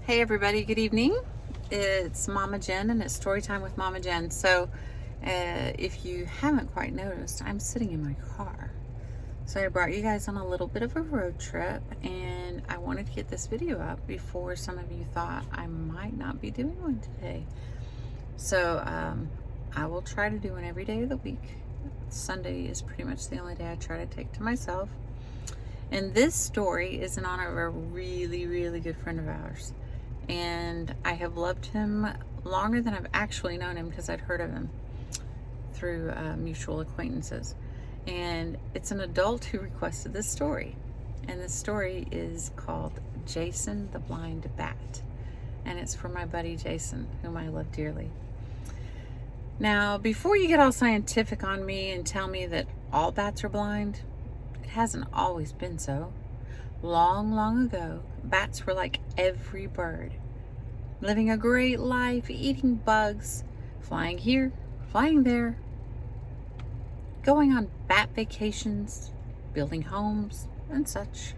Hey everybody, good evening. It's Mama Jen and it's story time with Mama Jen. So if you haven't quite noticed, I'm sitting in my car. So I brought you guys on a little bit of a road trip and I wanted to get this video up before some of you thought I might not be doing one today. So I will try to do one every day of the week. Sunday is pretty much the only day I try to take to myself. And this story is in honor of a really, really good friend of ours. And I have loved him longer than I've actually known him because I'd heard of him through mutual acquaintances. And it's an adult who requested this story. And this story is called Jason the Blind Bat. And it's for my buddy Jason, whom I love dearly. Now, before you get all scientific on me and tell me that all bats are blind, it hasn't always been so. Long, long ago, bats were like every bird, living a great life, eating bugs, flying here, flying there, going on bat vacations, building homes, and such.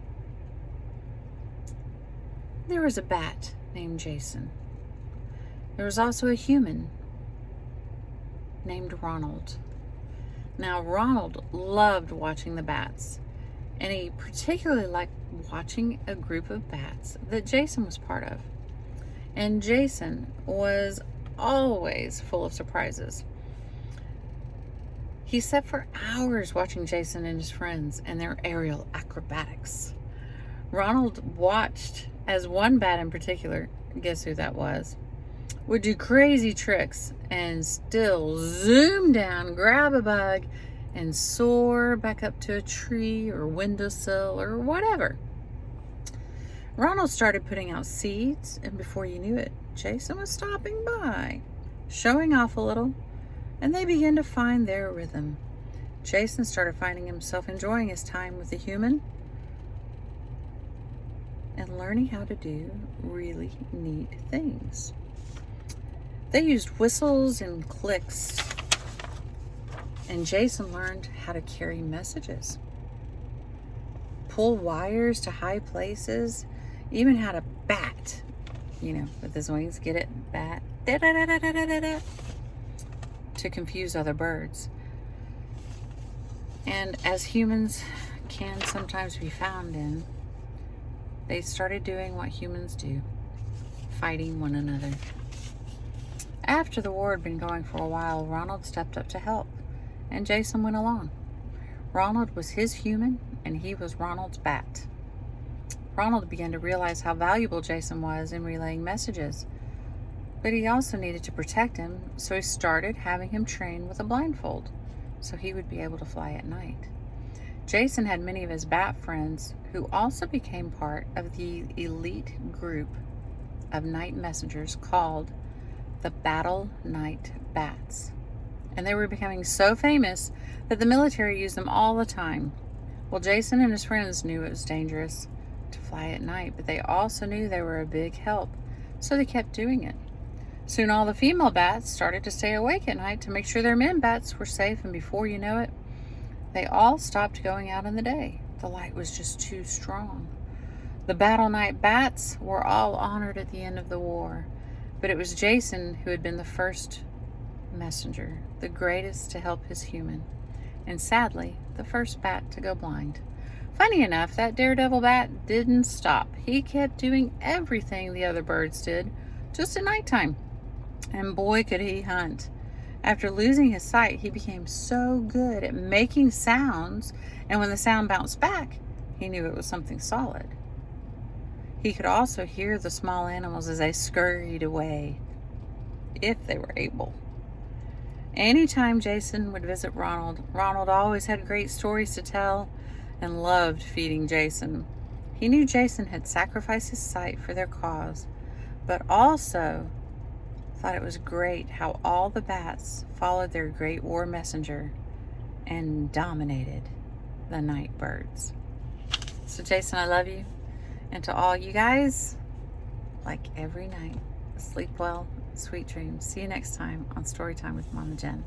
There was a bat named Jason. There was also a human named Ronald. Now, Ronald loved watching the bats, and he particularly liked watching a group of bats that Jason was part of. And Jason was always full of surprises. He sat for hours watching Jason and his friends and their aerial acrobatics. Ronald watched as one bat in particular, guess who that was, would do crazy tricks and still zoom down, grab a bug, and soar back up to a tree or windowsill or whatever. Ronald started putting out seeds, and before you knew it, Jason was stopping by, showing off a little, and they began to find their rhythm. Jason started finding himself enjoying his time with the human and learning how to do really neat things. They used whistles and clicks, and Jason learned how to carry messages, pull wires to high places, even how to bat, with his wings, get it? Bat, da-da-da-da-da-da-da, to confuse other birds. And as humans can sometimes be found in, they started doing what humans do, fighting one another. After the war had been going for a while, Ronald stepped up to help, and Jason went along. Ronald was his human, and he was Ronald's bat. Ronald began to realize how valuable Jason was in relaying messages, but he also needed to protect him, so he started having him train with a blindfold, so he would be able to fly at night. Jason had many of his bat friends who also became part of the elite group of night messengers called the Battle Night Bats. And they were becoming so famous that the military used them all the time. Well, Jason and his friends knew it was dangerous to fly at night, but they also knew they were a big help, so they kept doing it. Soon all the female bats started to stay awake at night to make sure their men bats were safe, and before you know it, they all stopped going out in the day. The light was just too strong. The Battle Night Bats were all honored at the end of the war, but it was Jason who had been the first messenger, the greatest to help his human, and sadly, the first bat to go blind. Funny enough, that daredevil bat didn't stop. He kept doing everything the other birds did, just at nighttime. And boy, could he hunt. After losing his sight, he became so good at making sounds, and when the sound bounced back, he knew it was something solid. He could also hear the small animals as they scurried away, if they were able. Anytime Jason would visit Ronald, Ronald always had great stories to tell and loved feeding Jason. He knew Jason had sacrificed his sight for their cause, but also thought it was great how all the bats followed their great war messenger and dominated the night birds. So Jason, I love you. And to all you guys, like every night, sleep well, sweet dreams. See you next time on Storytime with Mama Jen.